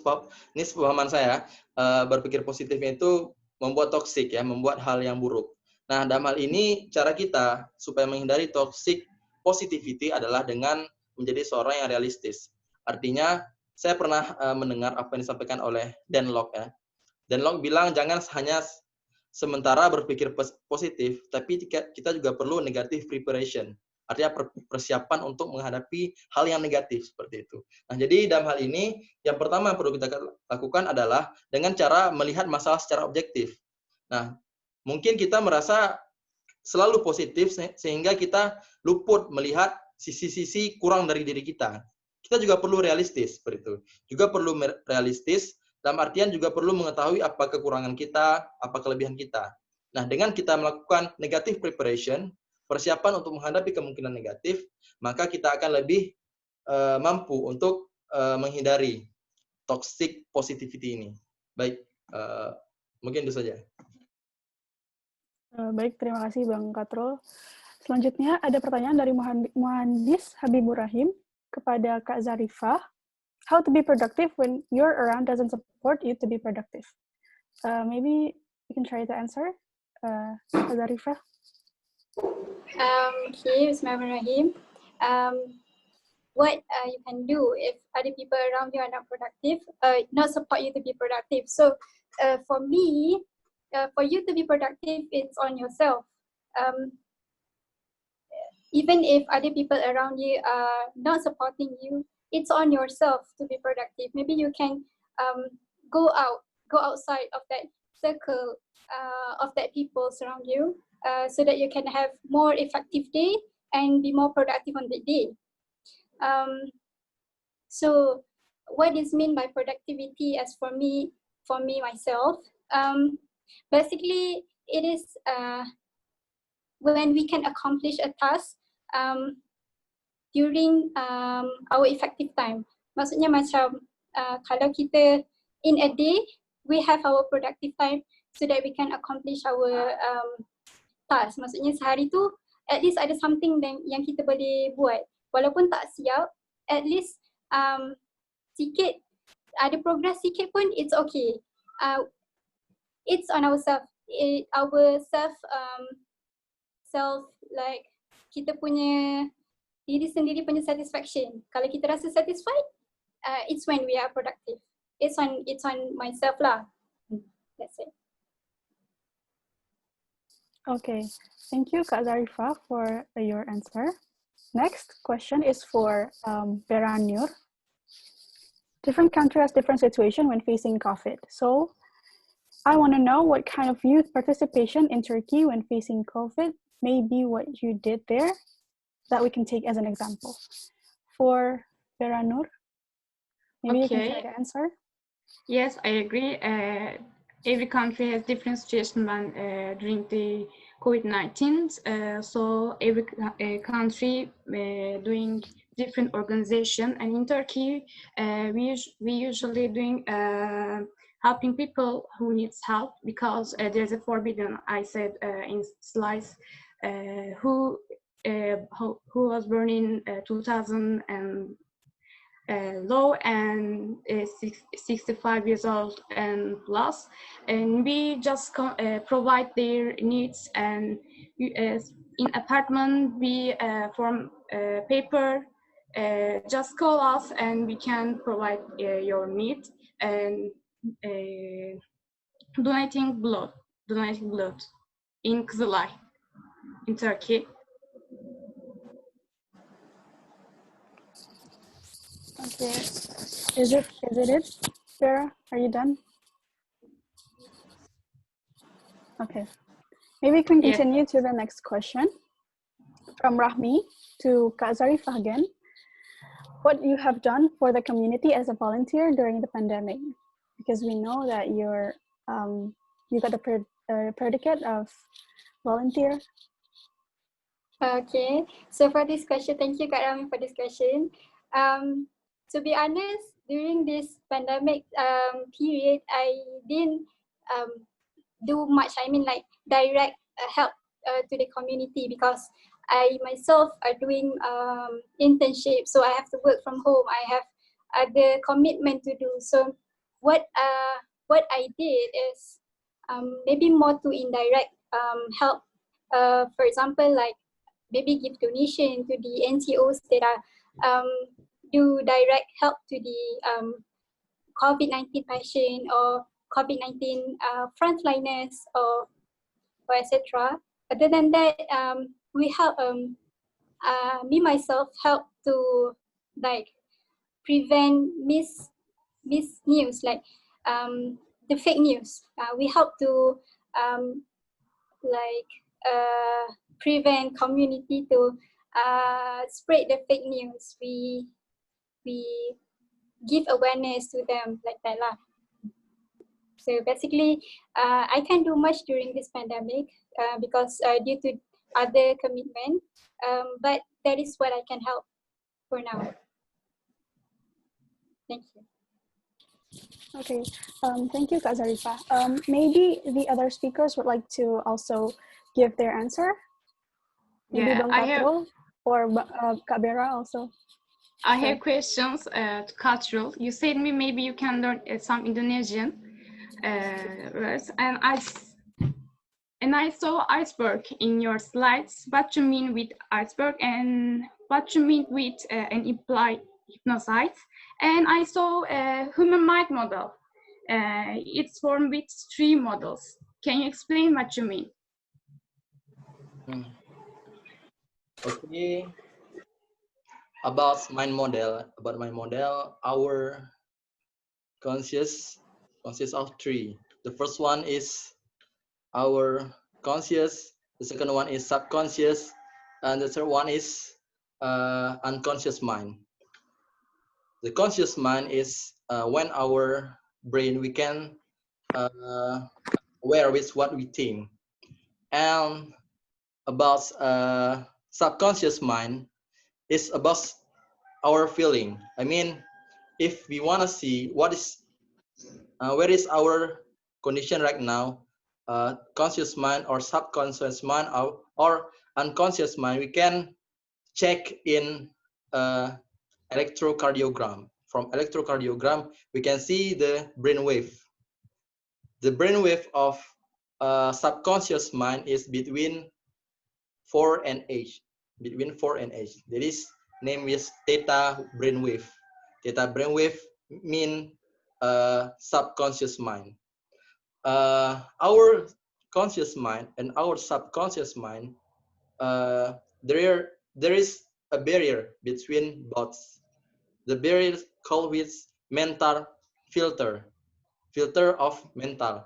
ini sepemahaman saya, berpikir positifnya itu membuat toxic ya, membuat hal yang buruk. Nah, dalam hal ini cara kita supaya menghindari toxic positivity adalah dengan menjadi seorang yang realistis. Artinya, saya pernah mendengar apa yang disampaikan oleh Dan Locke ya. Dan Locke bilang jangan hanya sementara berpikir positif, tapi kita juga perlu negative preparation. Artinya persiapan untuk menghadapi hal yang negatif seperti itu. Nah, jadi dalam hal ini yang pertama yang perlu kita lakukan adalah dengan cara melihat masalah secara objektif. Nah, mungkin kita merasa selalu positif sehingga kita luput melihat sisi-sisi kurang dari diri kita. Kita juga perlu realistis seperti itu. Juga perlu realistis dalam artian juga perlu mengetahui apa kekurangan kita, apa kelebihan kita. Nah, dengan kita melakukan negative preparation, persiapan untuk menghadapi kemungkinan negatif, maka kita akan lebih mampu untuk menghindari toxic positivity ini. Baik, mungkin itu saja. Baik, terima kasih Bang Qathrul. Selanjutnya ada pertanyaan dari Muhandis Habibur Rahim kepada Kak Zarifah. How to be productive when you're around doesn't support you to be productive? Maybe you can try to answer, Kak Zarifah. Okay, Bismillahirrahmanirrahim. What you can do if other people around you are not productive, not support you to be productive. So for me, for you to be productive, it's on yourself. Even if other people around you are not supporting you, it's on yourself to be productive. Maybe you can go outside of that circle of that people surround you, so that you can have more effective day and be more productive on the day. So what is mean by productivity as for me myself, basically it is when we can accomplish a task during our effective time. Maksudnya macam kalau kita in a day we have our productive time so that we can accomplish our task. Maksudnya sehari tu at least ada something yang kita boleh buat. Walaupun tak siap, at least sikit ada progress sikit pun, it's okay. It's on ourselves. Our self like kita punya diri sendiri punya satisfaction. Kalau kita rasa satisfied, it's when we are productive. It's on myself lah. That's it. Okay, thank you, Kak Zarifah, for your answer. Next question is for Berra Nur. Different country has different situation when facing COVID. So I want to know what kind of youth participation in Turkey when facing COVID, maybe what you did there that we can take as an example. For Berra Nur, maybe you can try to answer. Yes, I agree. Every country has different situation when during the COVID-19. So every country doing different organization. And in Turkey, we usually doing helping people who needs help, because there's a forbidden, I said in slides, who was born in 2000 and low and 65 years old and plus, and we just provide their needs. And in apartment we form paper, just call us and we can provide your need. And donating blood in Kızılay in Turkey. Okay, is it? Berra, are you done? Okay, maybe we can continue to the next question from Rahmi to Kak Zarifah again. What you have done for the community as a volunteer during the pandemic? Because we know that you got a predicate of volunteer. Okay, so for this question, thank you Kak Rami for this question. To be honest, during this pandemic period, I didn't do much. I mean, like direct help to the community, because I myself are doing internship, so I have to work from home. I have other commitment to do. So what I did is maybe more to indirect help. For example, like maybe give donation to the NGOs that are do direct help to the COVID-19 patient or COVID-19 frontliners or etc. Other than that, we help me myself help to like prevent mis news, like the fake news. We help to prevent community to spread the fake news. We give awareness to them like that lah. So basically, I can't do much during this pandemic because due to other commitment, but that is what I can help for now. Thank you. Okay, thank you, Kak Zarifah. Maybe the other speakers would like to also give their answer. Maybe Bang Qathrul or Kak Berra also. I have questions to Qathrul. You said me maybe you can learn some Indonesian words, and I saw iceberg in your slides. What you mean with iceberg and what you mean with an implied hypnosis? And I saw a human mind model. It's formed with 3 models. Can you explain what you mean? Okay. About my model, our conscious consists of 3. The first one is our conscious, the second one is subconscious, and the third one is unconscious mind. The conscious mind is when our brain we can aware with what we think. And about subconscious mind is about our feeling. I mean, if we want to see what is where is our condition right now, conscious mind or subconscious mind or unconscious mind, we can check in electrocardiogram. from electrocardiogram, we can see the brainwave. The brainwave of subconscious mind is between 4 and 8. Between 4 and 8. That is name is theta brainwave. Theta brainwave mean subconscious mind. Our conscious mind and our subconscious mind, there is a barrier between both. The barrier is called with mental filter of mental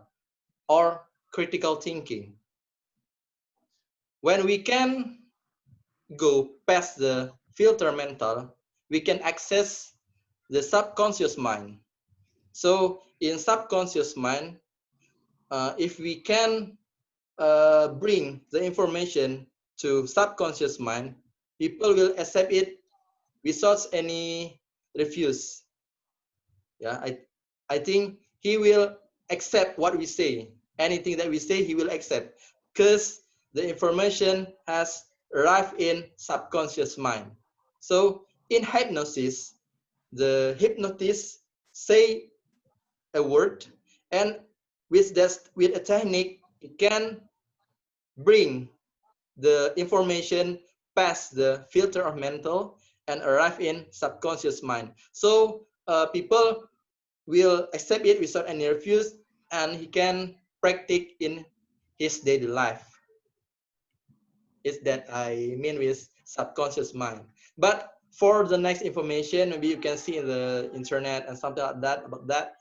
or critical thinking. When we can go past the filter mental, we can access the subconscious mind. So in subconscious mind, if we can bring the information to subconscious mind, people will accept it without any refuse. Yeah, I think he will accept what we say. Anything that we say, he will accept because the information has arrived in subconscious mind. So in hypnosis, the hypnotist say a word, and with a technique, he can bring the information past the filter of mental and arrive in subconscious mind. So people will accept it without any refuse, and he can practice in his daily life. Is that I mean with subconscious mind. But for the next information, maybe you can see in the internet and something like that about that.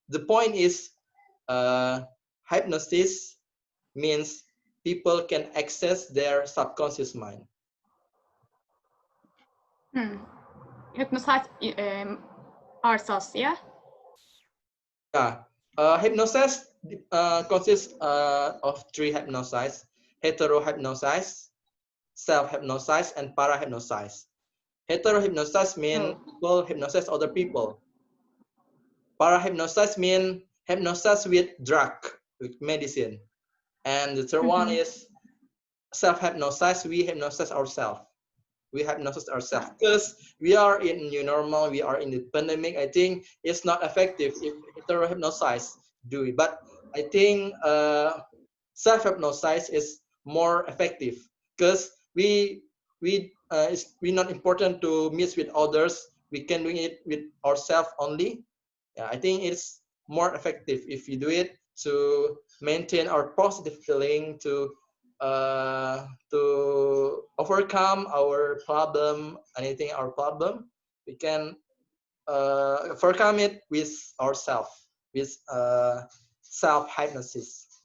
The point is hypnosis means people can access their subconscious mind. Hypnotize ourselves, yeah? Yeah. Hypnosis consists of 3 hypnosis: hetero-hypnosis, self-hypnosis, and para-hypnosis. Hetero-hypnosis means people hypnosis other people. Para-hypnosis means hypnosis with drug, with medicine. And the third one is self-hypnosis. We hypnosis ourselves. We hypnosis ourselves because we are in new normal. We are in the pandemic. I think it's not effective if hetero-hypnosis do it. But I think self-hypnosis is more effective because we it's not important to mix with others. We can do it with ourselves only. Yeah, I think it's more effective if you do it to maintain our positive feeling, to overcome our problem, anything our problem, we can overcome it with ourselves, with self-hypnosis.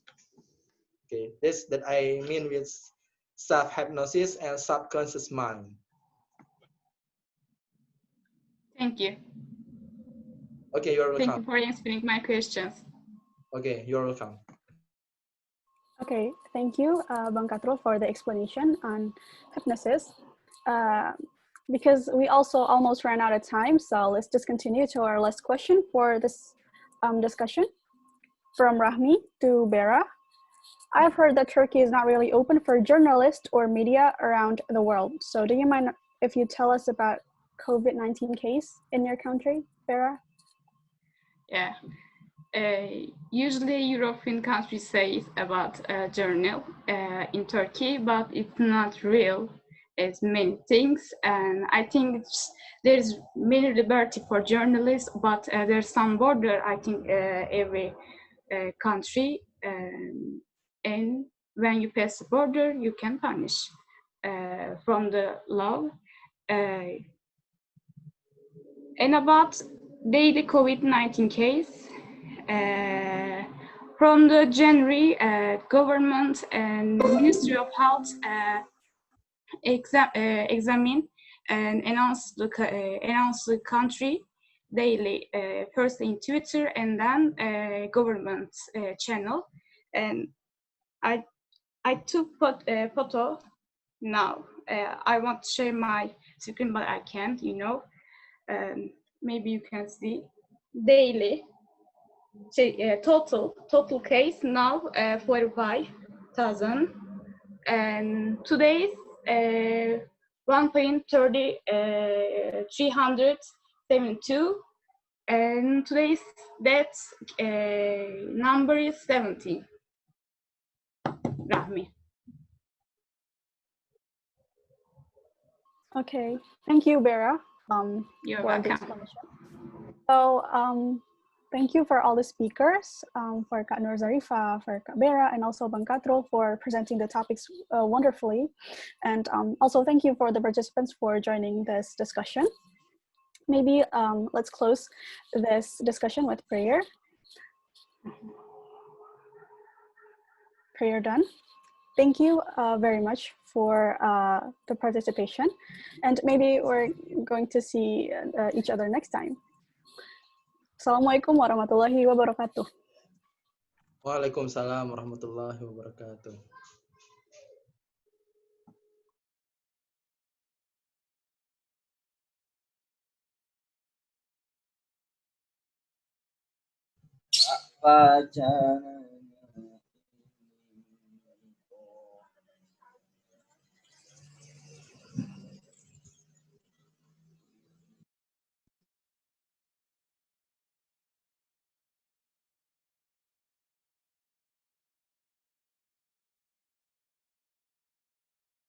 Okay, this that I mean with self-hypnosis and subconscious mind. Thank you. Okay, you're welcome. Thank you for answering my questions. Okay, you're welcome. Okay, thank you, Bang Qathrul, for the explanation on hypnosis. Because we also almost ran out of time, so let's just continue to our last question for this discussion. From Rahmi to Berra. I've heard that Turkey is not really open for journalists or media around the world. So do you mind if you tell us about COVID-19 case in your country, Berra? Yeah. Usually European countries say about a journal in Turkey, but it's not real. It's many things, and I think there's many liberty for journalists, but there's some border, I think, every country, and when you pass the border, you can punish from the law. And about daily COVID-19 case, from the January, government and Ministry of Health examine and announce the country daily, first in Twitter and then government channel. And I took a photo now. I want to share my screen, but I can't, you know. Maybe you can see daily. Total case now 45,000, and today's 1.372, and today's that number is 70. Rahmi. Okay, thank you, Berra, You're for the welcome. explanation. So, thank you for all the speakers, for Kak Nur Zarifah, for Kak Berra, and also Bang Qathrul for presenting the topics wonderfully. And also thank you for the participants for joining this discussion. Maybe let's close this discussion with prayer. Prayer done. Thank you very much for the participation. And maybe we're going to see each other next time. Assalamualaikum warahmatullahi wabarakatuh. Waalaikumsalam warahmatullahi wabarakatuh. Wajah